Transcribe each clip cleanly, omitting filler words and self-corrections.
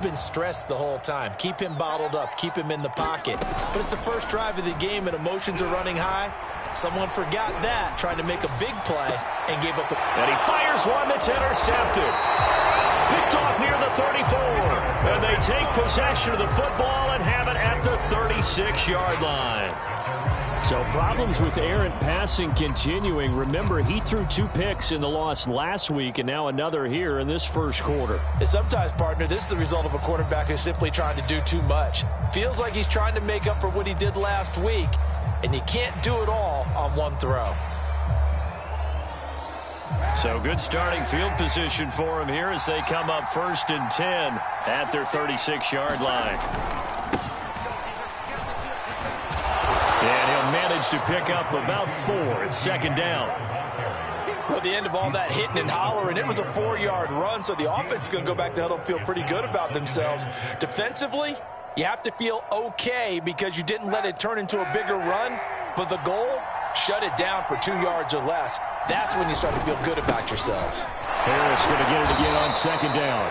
Been stressed the whole time. Keep him bottled up. Keep him in the pocket. But it's the first drive of the game and emotions are running high. Someone forgot that, trying to make a big play and gave up a... And he fires one that's intercepted. Picked off near the 34. And they take possession of the football and have it at the 36-yard line. So problems with errant passing continuing. Remember, he threw 2 picks in the loss last week and now another here in this first quarter. And sometimes, partner, this is the result of a quarterback who's simply trying to do too much. Feels like he's trying to make up for what he did last week, and you can't do it all on one throw. So good starting field position for him here as they come up 1st and 10 at their 36-yard line. And he'll manage to pick up about 4 at 2nd down. Well, at the end of all that hitting and hollering, it was a 4-yard run, so the offense is going to go back to huddle and feel pretty good about themselves. Defensively, you have to feel okay because you didn't let it turn into a bigger run, but the goal, shut it down for 2 yards or less. That's when you start to feel good about yourselves. Harris going to get it again on 2nd down.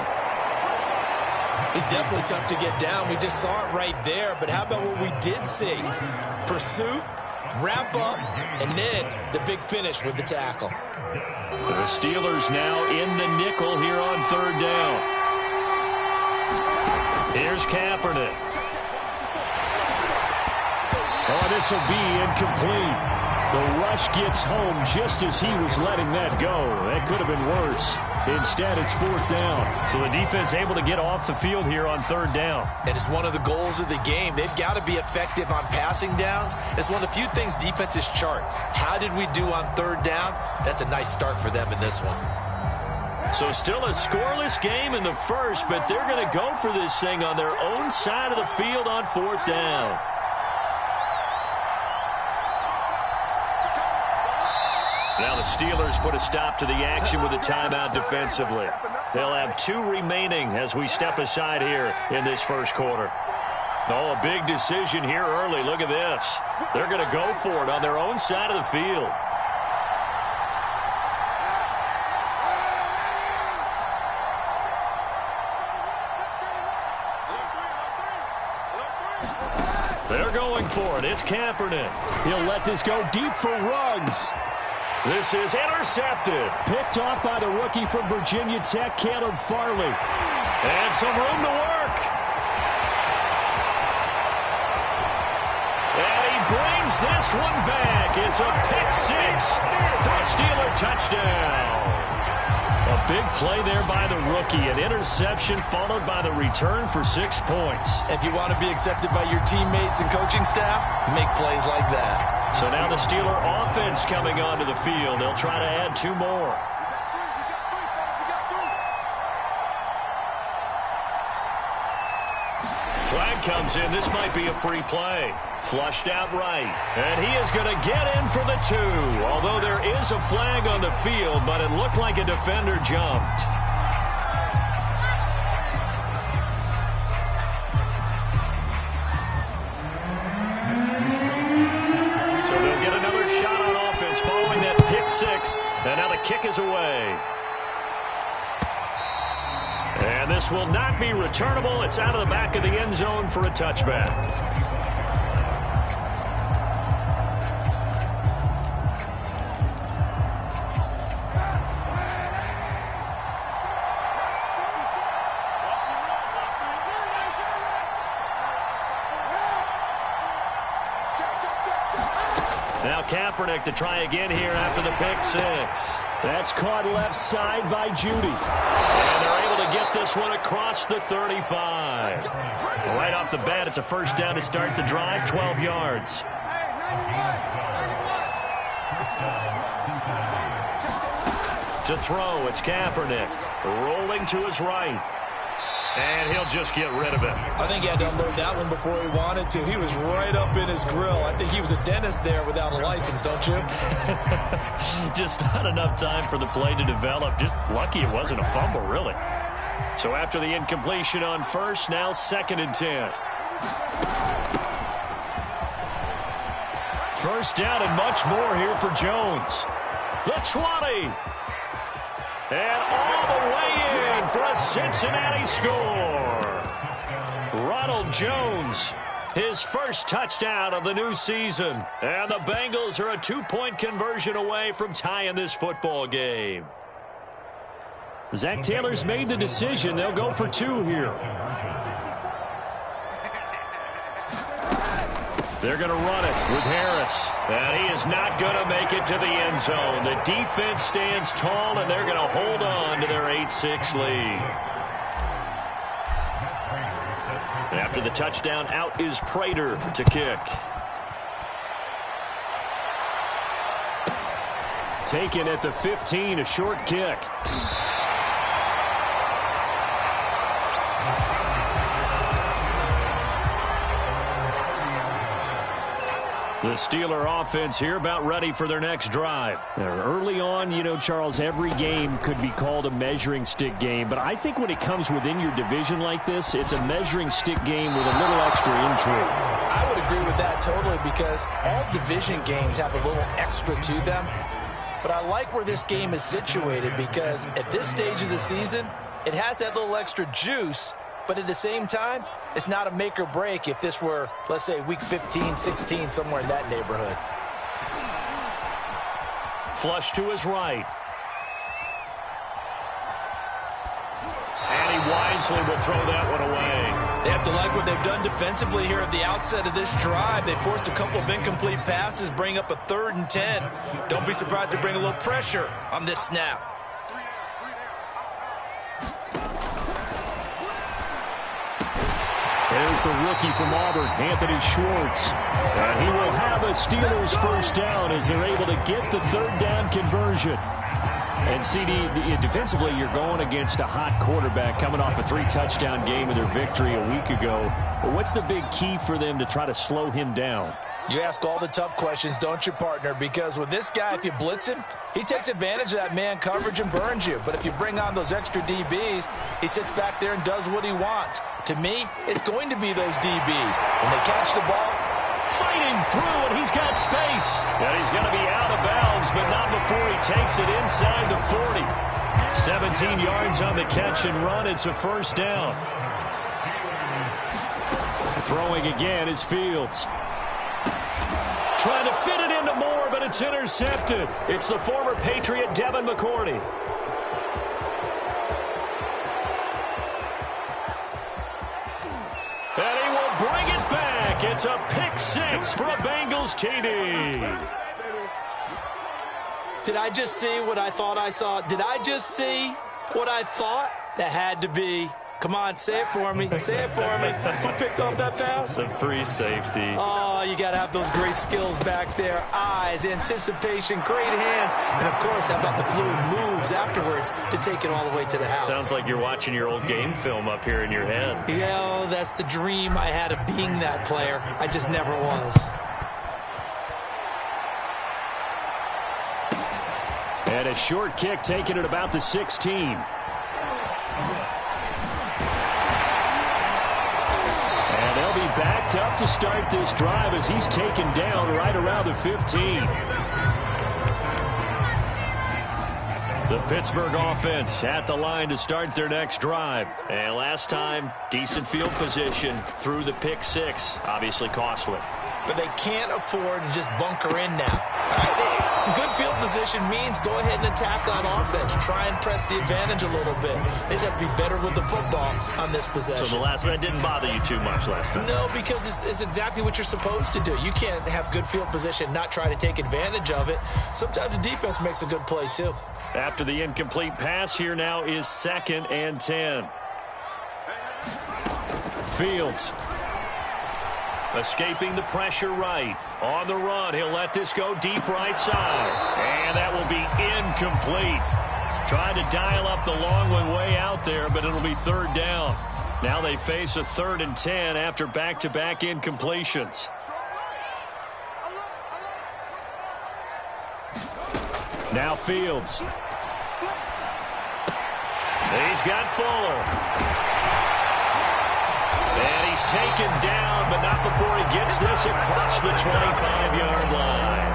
It's definitely tough to get down. We just saw it right there, but how about what we did see? Pursuit, wrap up, and then the big finish with the tackle. The Steelers now in the nickel here on 3rd down. Here's Kaepernick. Oh, this will be incomplete. The rush gets home just as he was letting that go. That could have been worse. Instead, it's 4th down. So the defense able to get off the field here on 3rd down. And it's one of the goals of the game. They've got to be effective on passing downs. It's one of the few things defenses chart. How did we do on 3rd down? That's a nice start for them in this one. So still a scoreless game in the first, but they're going to go for this thing on their own side of the field on 4th down. Now the Steelers put a stop to the action with a timeout defensively. They'll have 2 remaining as we step aside here in this first quarter. Oh, a big decision here early. Look at this. They're going to go for it on their own side of the field. They're going for it. It's Kaepernick. He'll let this go deep for Ruggs. This is intercepted. Picked off by the rookie from Virginia Tech, Caleb Farley. And some room to work. And he brings this one back. It's a pick 6 for a Steeler touchdown. A big play there by the rookie. An interception followed by the return for 6 points. If you want to be accepted by your teammates and coaching staff, make plays like that. So now the Steeler offense coming onto the field. They'll try to add 2 more. Flag comes in. This might be a free play. Flushed out right. And he is going to get in for the 2. Although there is a flag on the field, but it looked like a defender jumped. And now the kick is away. And this will not be returnable. It's out of the back of the end zone for a touchback. Now Kaepernick to try again here after the pick 6. That's caught left side by Judy. And they're able to get this one across the 35. Right off the bat, it's a 1st down to start the drive, 12 yards. To throw, it's Kaepernick. Rolling to his right. And he'll just get rid of it. I think he had to unload that one before he wanted to. He was right up in his grill. I think he was a dentist there without a license, don't you? Just not enough time for the play to develop. Just lucky it wasn't a fumble, really. So after the incompletion on 1st, now 2nd and 10. 1st down and much more here for Jones. The 20. And all the way in for a Cincinnati score. Jones, his first touchdown of the new season. And the Bengals are a 2-point conversion away from tying this football game. Zach Taylor's made the decision. They'll go for 2 here. They're going to run it with Harris. And he is not going to make it to the end zone. The defense stands tall, and they're going to hold on to their 8-6 lead. After the touchdown, out is Prater to kick. Taken at the 15, a short kick. The Steeler offense here about ready for their next drive. Early on, you know, Charles, every game could be called a measuring stick game. But I think when it comes within your division like this, it's a measuring stick game with a little extra intrigue. I would agree with that totally because all division games have a little extra to them. But I like where this game is situated because at this stage of the season, it has that little extra juice. But at the same time, it's not a make or break if this were, let's say, week 15, 16, somewhere in that neighborhood. Flush to his right. And he wisely will throw that one away. They have to like what they've done defensively here at the outset of this drive. They forced a couple of incomplete passes, bring up a 3rd and 10. Don't be surprised to bring a little pressure on this snap. There's the rookie from Auburn, Anthony Schwartz. And he will have a Steelers first down as they're able to get the 3rd down conversion. And CD, defensively, you're going against a hot quarterback coming off a 3-touchdown game in their victory a week ago. But what's the big key for them to try to slow him down? You ask all the tough questions, don't you, partner? Because with this guy, if you blitz him, he takes advantage of that man coverage and burns you. But if you bring on those extra DBs, he sits back there and does what he wants. To me, it's going to be those DBs. When they catch the ball, fighting through, and he's got space. And he's going to be out of bounds, but not before he takes it inside the 40. 17 yards on the catch and run. It's a first down. Throwing again is Fields. Trying to fit it into Moore, but it's intercepted. It's the former Patriot Devin McCourty. And he will bring it back. It's a pick 6 for a Bengals TD. did I just see what I thought I saw? Did I just see what I thought? That had to be. Come on, say it for me. Say it for me. Who picked off that pass? The free safety. Oh, you got to have those great skills back there. Eyes, anticipation, great hands. And, of course, how about the fluid moves afterwards to take it all the way to the house? Sounds like you're watching your old game film up here in your head. Yeah, that's the dream I had of being that player. I just never was. And a short kick taken at about the 16. They'll be backed up to start this drive as he's taken down right around the 15. The Pittsburgh offense at the line to start their next drive. And last time, decent field position through the pick 6. Obviously costly. But they can't afford to just bunker in now. All right, good field position means go ahead and attack on offense. Try and press the advantage a little bit. They just have to be better with the football on this possession. So the last one didn't bother you too much last time? No, because it's exactly what you're supposed to do. You can't have good field position, not try to take advantage of it. Sometimes the defense makes a good play, too. After the incomplete pass, here now is 2nd and 10. Fields. Escaping the pressure right. On the run, he'll let this go deep right side. And that will be incomplete. Trying to dial up the long one way out there, but it'll be 3rd down. Now they face a 3rd and 10 after back-to-back incompletions. Now Fields. He's got Fuller. And he's taken down, but not before he gets this across the 25-yard line.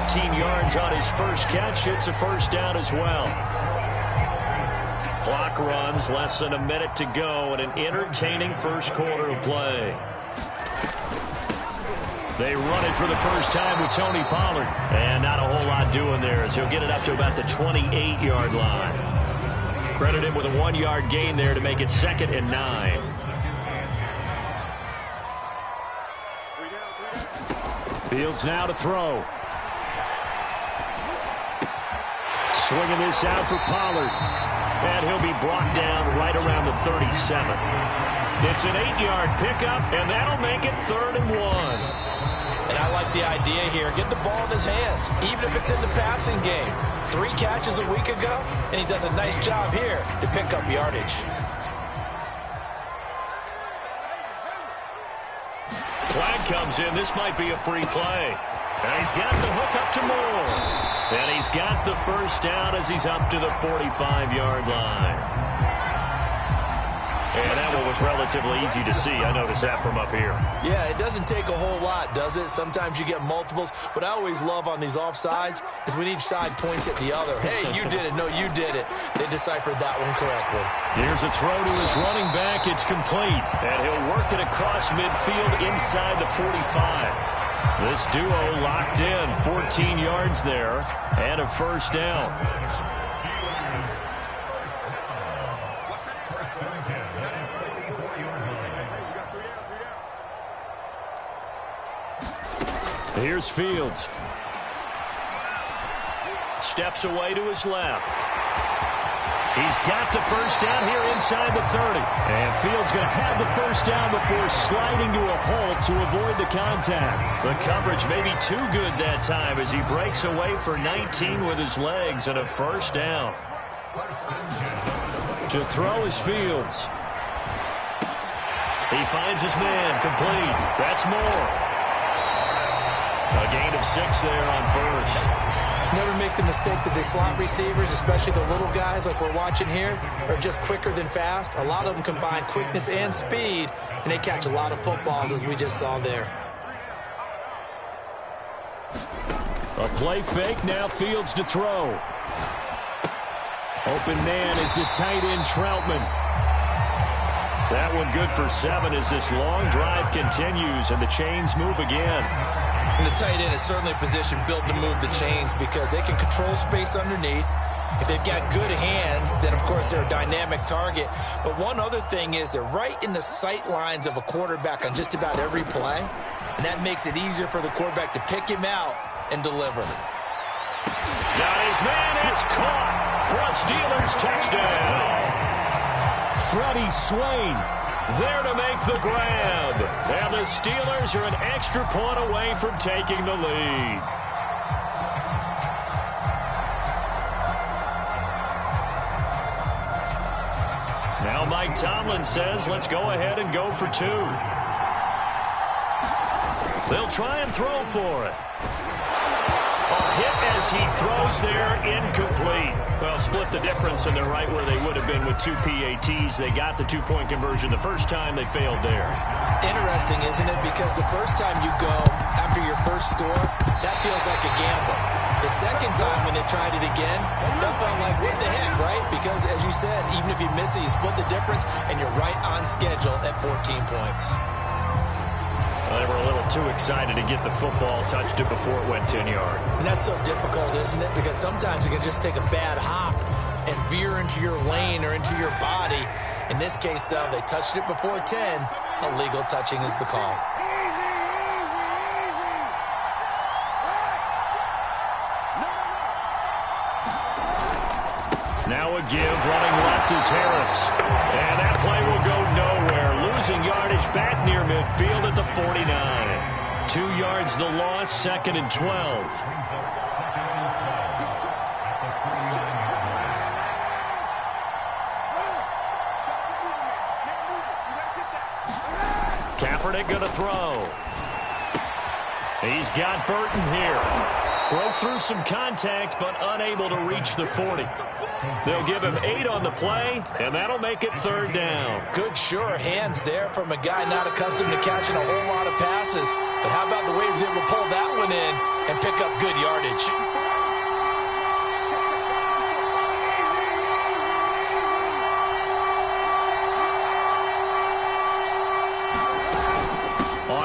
13 yards on his first catch. It's a first down as well. Clock runs, less than a minute to go, and an entertaining first quarter of play. They run it for the first time with Tony Pollard. And not a whole lot doing there as he'll get it up to about the 28-yard line. Credit him with a 1-yard gain there to make it 2nd and 9. Fields now to throw. Swinging this out for Pollard. And he'll be brought down right around the 37. It's an 8-yard pickup, and that'll make it 3rd and 1. And I like the idea here. Get the ball in his hands, even if it's in the passing game. 3 catches a week ago, and he does a nice job here to pick up yardage. Flag comes in. This might be a free play. And he's got the hook up to Moore. And he's got the first down as he's up to the 45-yard line. And that one was relatively easy to see. I noticed that from up here. Yeah, it doesn't take a whole lot, does it? Sometimes you get multiples. What I always love on these offsides is when each side points at the other. Hey, you did it. No, you did it. They deciphered that one correctly. Here's a throw to his running back. It's complete. And he'll work it across midfield inside the 45. This duo locked in. 14 yards there and a first down. Here's Fields. Steps away to his left. He's got the first down here inside the 30. And Fields going to have the first down before sliding to a halt to avoid the contact. The coverage may be too good that time as he breaks away for 19 with his legs and a first down. To throw is Fields. He finds his man complete. That's Moore. A gain of 6 there on first. Never make the mistake that the slot receivers, especially the little guys like we're watching here, are just quicker than fast. A lot of them combine quickness and speed, and they catch a lot of footballs, as we just saw there. A play fake, now Fields to throw. Open man is the tight end, Troutman. That one good for 7 as this long drive continues and the chains move again. And the tight end is certainly a position built to move the chains because they can control space underneath. If they've got good hands, then, of course, they're a dynamic target. But one other thing is they're right in the sight lines of a quarterback on just about every play. And that makes it easier for the quarterback to pick him out and deliver. Got his man. It's caught for a Steelers touchdown. Freddie Swain there to make the grab. And the Steelers are an extra point away from taking the lead. Now Mike Tomlin says, let's go ahead and go for 2. They'll try and throw for it. A hit as he throws there, incomplete. Well, split the difference, and they're right where they would have been with 2 PATs. They got the 2-point conversion the first time. They failed there. Interesting, isn't it? Because the first time you go after your first score, that feels like a gamble. The second time when they tried it again, that felt like, what the heck, right? Because, as you said, even if you miss it, you split the difference, and you're right on schedule at 14 points. They were a little too excited to get the football, touched it before it went 10 yards. And that's so difficult, isn't it? Because sometimes you can just take a bad hop and veer into your lane or into your body. In this case, though, they touched it before 10. Illegal touching is the call. Now a give, running left is Harris. And that play will go nowhere. Losing yardage back near midfield at the 49. 2 yards the loss, 2nd and 12. Kaepernick going to throw. He's got Burton here. Broke through some contact, but unable to reach the 40. They'll give him 8 on the play, and that'll make it 3rd down. Good, sure hands there from a guy not accustomed to catching a whole lot of passes. But how about the way he was able to pull that one in and pick up good yardage?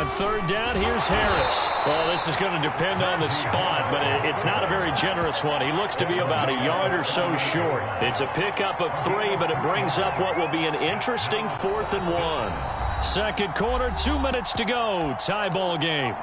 On third down, here's Harris. Well, this is going to depend on the spot, but it's not a very generous one. He looks to be about a yard or so short. It's a pickup of 3, but it brings up what will be an interesting 4th and 1. Second quarter, 2 minutes to go. Tie ball game.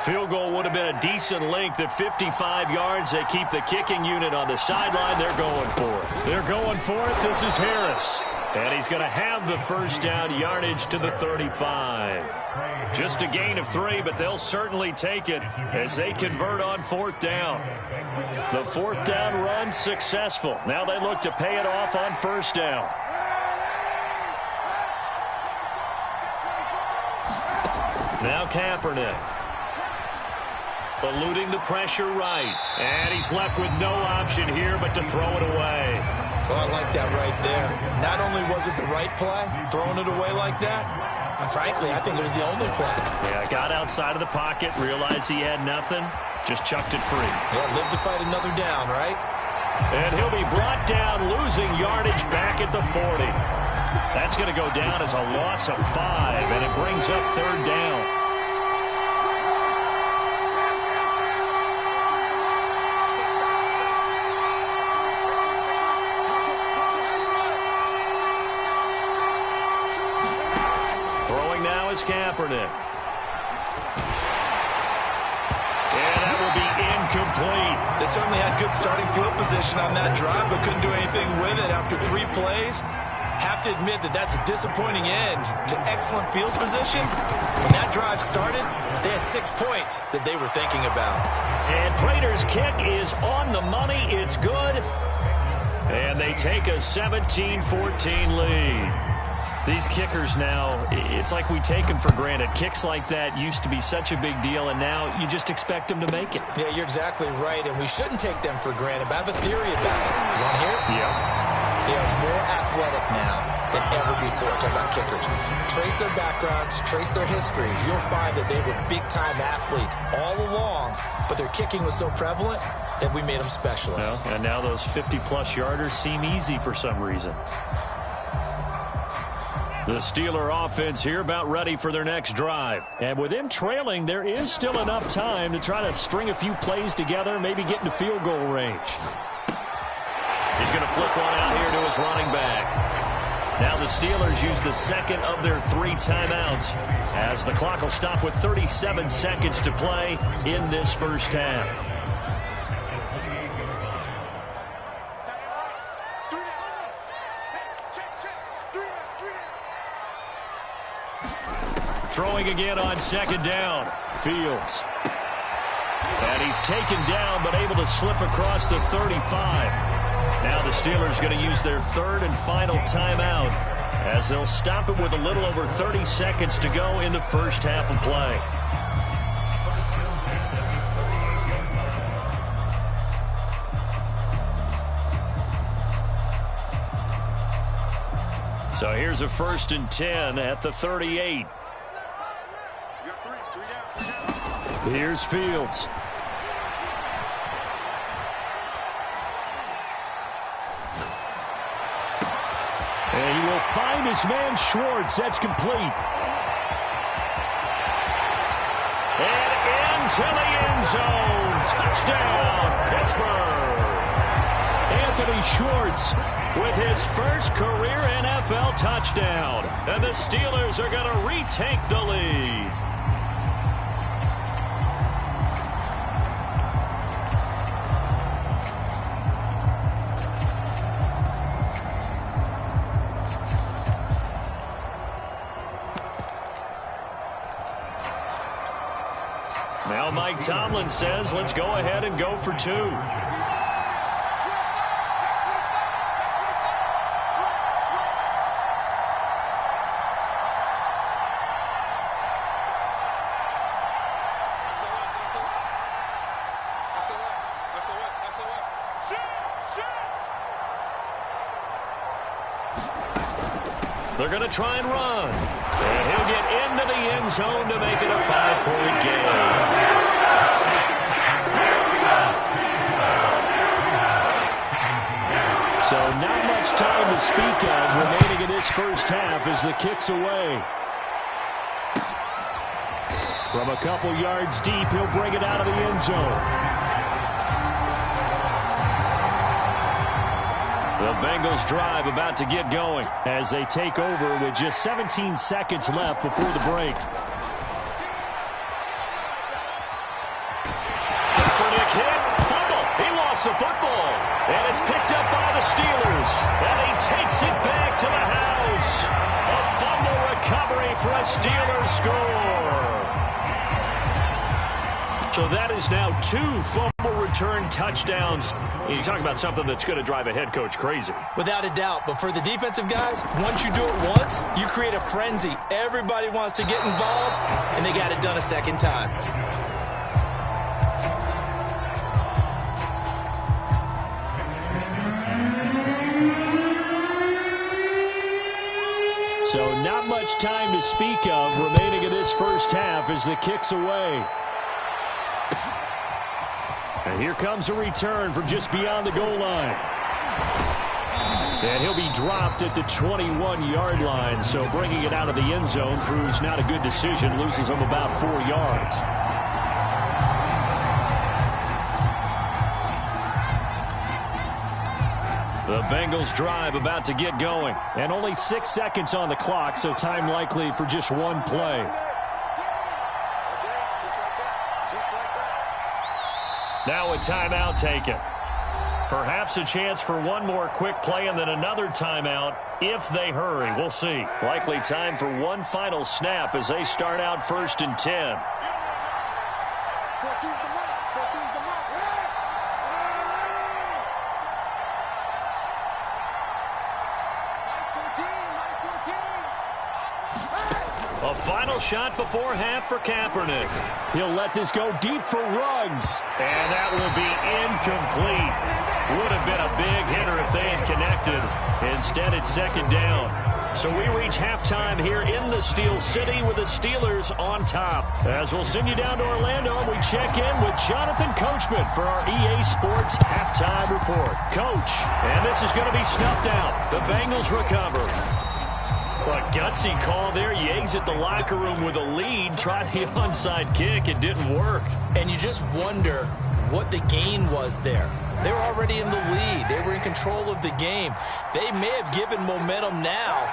Field goal would have been a decent length at 55 yards. They keep the kicking unit on the sideline. They're going for it. They're going for it. This is Harris. And he's going to have the first down, yardage to the 35. Just a gain of 3, but they'll certainly take it as they convert on 4th down. The 4th down run successful. Now they look to pay it off on 1st down. Now Kaepernick. Eluding the pressure right. And he's left with no option here but to throw it away. Oh, I like that right there. Not only was it the right play, throwing it away like that, frankly, I think it was the only play. Yeah, got outside of the pocket, realized he had nothing, just chucked it free. Yeah, live to fight another down, right? And he'll be brought down, losing yardage back at the 40. That's going to go down as a loss of 5, and it brings up 3rd down. Kaepernick. And that will be incomplete. They certainly had good starting field position on that drive, but couldn't do anything with it after 3 plays. Have to admit that that's a disappointing end to excellent field position. When that drive started, they had 6 points that they were thinking about. And Prater's kick is on the money. It's good. And they take a 17-14 lead. These kickers now, it's like we take them for granted. Kicks like that used to be such a big deal, and now you just expect them to make it. Yeah, you're exactly right, and we shouldn't take them for granted. But I have a theory about it. You want to hear it? Yeah. They are more athletic now than ever before. Talk about kickers. Trace their backgrounds, trace their histories. You'll find that they were big-time athletes all along, but their kicking was so prevalent that we made them specialists. Well, and now those 50-plus yarders seem easy for some reason. The Steeler offense here about ready for their next drive. And with them trailing, there is still enough time to try to string a few plays together, maybe get into field goal range. He's going to flip one out here to his running back. Now the Steelers use the second of their 3 timeouts as the clock will stop with 37 seconds to play in this first half. Throwing again on 2nd down. Fields. And he's taken down but able to slip across the 35. Now the Steelers going to use their 3rd and final timeout as they'll stop it with a little over 30 seconds to go in the first half of play. So here's a 1st and 10 at the 38. Here's Fields. And he will find his man Schwartz. That's complete. And into the end zone. Touchdown, Pittsburgh. Anthony Schwartz with his first career NFL touchdown. And the Steelers are going to retake the lead. Now Mike Tomlin says, let's go ahead and go for 2. They're going to try and run. And he'll get into the end zone to make it a 5-point game. speak of remaining in this first half as the kick's away. From a couple yards deep, he'll bring it out of the end zone. The Bengals drive about to get going as they take over with just 17 seconds left before the break. Kaepernick hit. Fumble. He lost the football. And it's picked up by the Steelers. And he takes it back to the house. A fumble recovery for a Steelers score. So that is now 2 fumble return touchdowns. You talk about something that's going to drive a head coach crazy. Without a doubt. But for the defensive guys, once you do it once, you create a frenzy. Everybody wants to get involved, and they got it done a second time. So not much time to speak of remaining in this first half as the kick's away. And here comes a return from just beyond the goal line. And he'll be dropped at the 21-yard line. So bringing it out of the end zone proves not a good decision. Loses him about 4 yards. The Bengals drive about to get going. And only 6 seconds on the clock, so time likely for just one play. Now a timeout taken. Perhaps a chance for one more quick play and then another timeout if they hurry. We'll see. Likely time for one final snap as they start out 1st and 10. A final shot before half for Kaepernick. He'll let this go deep for Ruggs. And that will be incomplete. Would have been a big hitter if they had connected. Instead, it's 2nd down. So we reach halftime here in the Steel City with the Steelers on top. As we'll send you down to Orlando, and we check in with Jonathan Coachman for our EA Sports Halftime Report. Coach, and this is going to be snuffed out. The Bengals recover. A gutsy call there. You exit the locker room with a lead. Tried the onside kick. It didn't work. And you just wonder what the gain was there. They were already in the lead. They were in control of the game. They may have given momentum now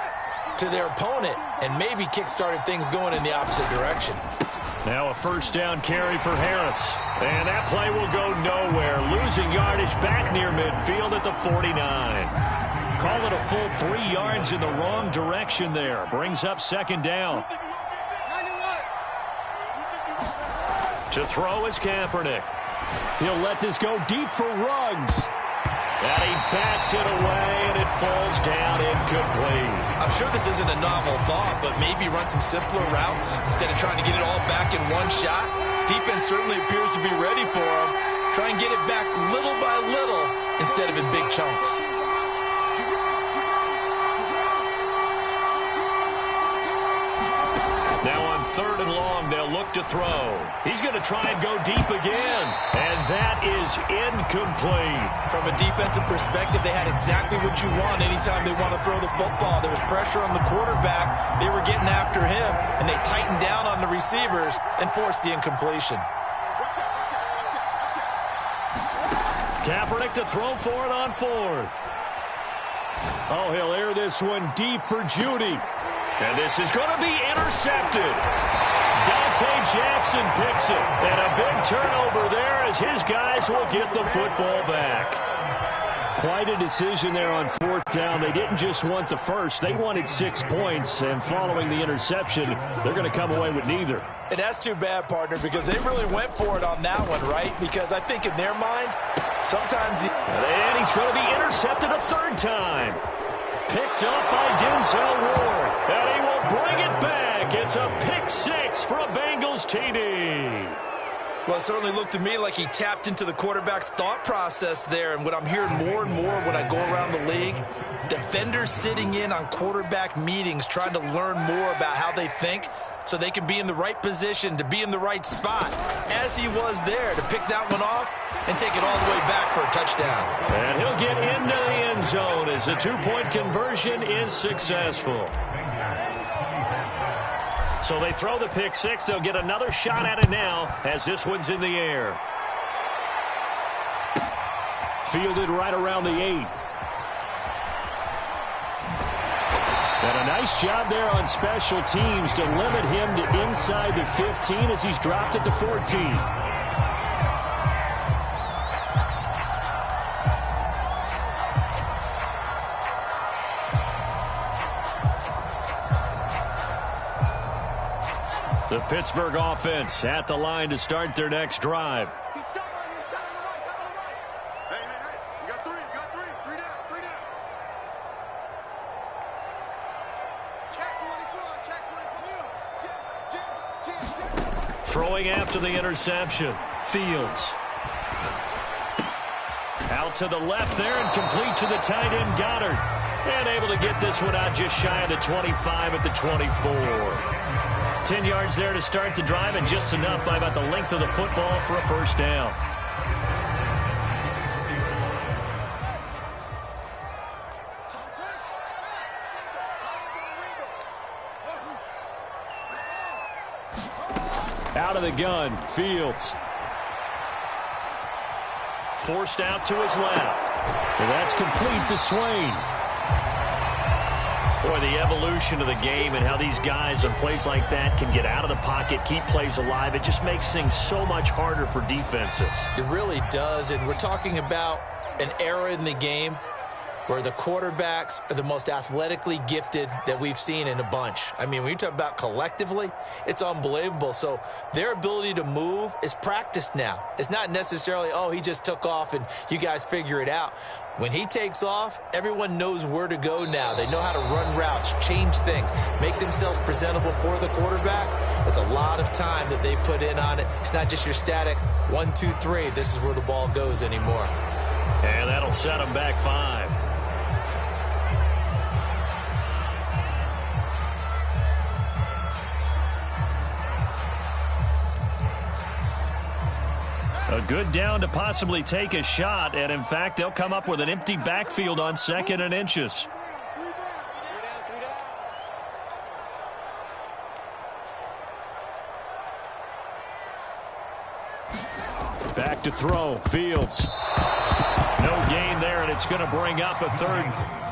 to their opponent and maybe kick-started things going in the opposite direction. Now a 1st down carry for Harris. And that play will go nowhere. Losing yardage back near midfield at the 49. Call it a full 3 yards in the wrong direction there. Brings up 2nd down. To throw is Kaepernick. He'll let this go deep for Ruggs. And he bats it away, and it falls down incomplete. I'm sure this isn't a novel thought, but maybe run some simpler routes instead of trying to get it all back in one shot. Defense certainly appears to be ready for him. Try and get it back little by little instead of in big chunks. Now on 3rd and long, they'll look to throw. He's going to try and go deep again. And that is incomplete. From a defensive perspective, they had exactly what you want anytime they want to throw the football. There was pressure on the quarterback. They were getting after him, and they tightened down on the receivers and forced the incompletion. Kaepernick to throw for it on 4th. Oh, he'll air this one deep for Judy. And this is going to be intercepted. Dante Jackson picks it. And a big turnover there as his guys will get the football back. Quite a decision there on 4th down. They didn't just want the first. They wanted 6 points. And following the interception, they're going to come away with neither. And that's too bad, partner, because they really went for it on that one, right? Because I think in their mind, sometimes... And he's going to be intercepted a 3rd time. Picked up by Denzel Ward. And he will bring it back. It's a pick 6 for a Bengals TD. Well, it certainly looked to me like he tapped into the quarterback's thought process there. And what I'm hearing more and more when I go around the league, defenders sitting in on quarterback meetings trying to learn more about how they think. so they can be in the right position to be in the right spot, as he was there to pick that one off and take it all the way back for a touchdown. And he'll get into the end zone as the two-point conversion is successful. So they throw the pick six. They'll get another shot at it now as this one's in the air. Fielded right around the 8. And a nice job there on special teams to limit him to inside the 15 as he's dropped at the 14. The Pittsburgh offense at the line to start their next drive. Throwing after the interception. Fields. Out to the left there and complete to the tight end Goddard. And able to get this one out just shy of the 25 at the 24. 10 yards there to start the drive and just enough by about the length of the football for a first down. Out of the gun, Fields. Forced out to his left. And that's complete to Swain. Boy, the evolution of the game and how these guys in plays like that can get out of the pocket, keep plays alive, it just makes things so much harder for defenses. It really does, and we're talking about an era in the game where the quarterbacks are the most athletically gifted that we've seen in a bunch. I mean, when you talk about collectively, it's unbelievable. So their ability to move is practiced now. It's not necessarily, oh, he just took off and you guys figure it out. When he takes off, everyone knows where to go now. They know how to run routes, change things, make themselves presentable for the quarterback. It's a lot of time that they put in on it. It's not just your static 1, 2, 3. This is where the ball goes anymore. And that'll set them back 5. A good down to possibly take a shot, and in fact, they'll come up with an empty backfield on 2nd and inches. Back to throw, Fields. No gain there, and it's going to bring up a third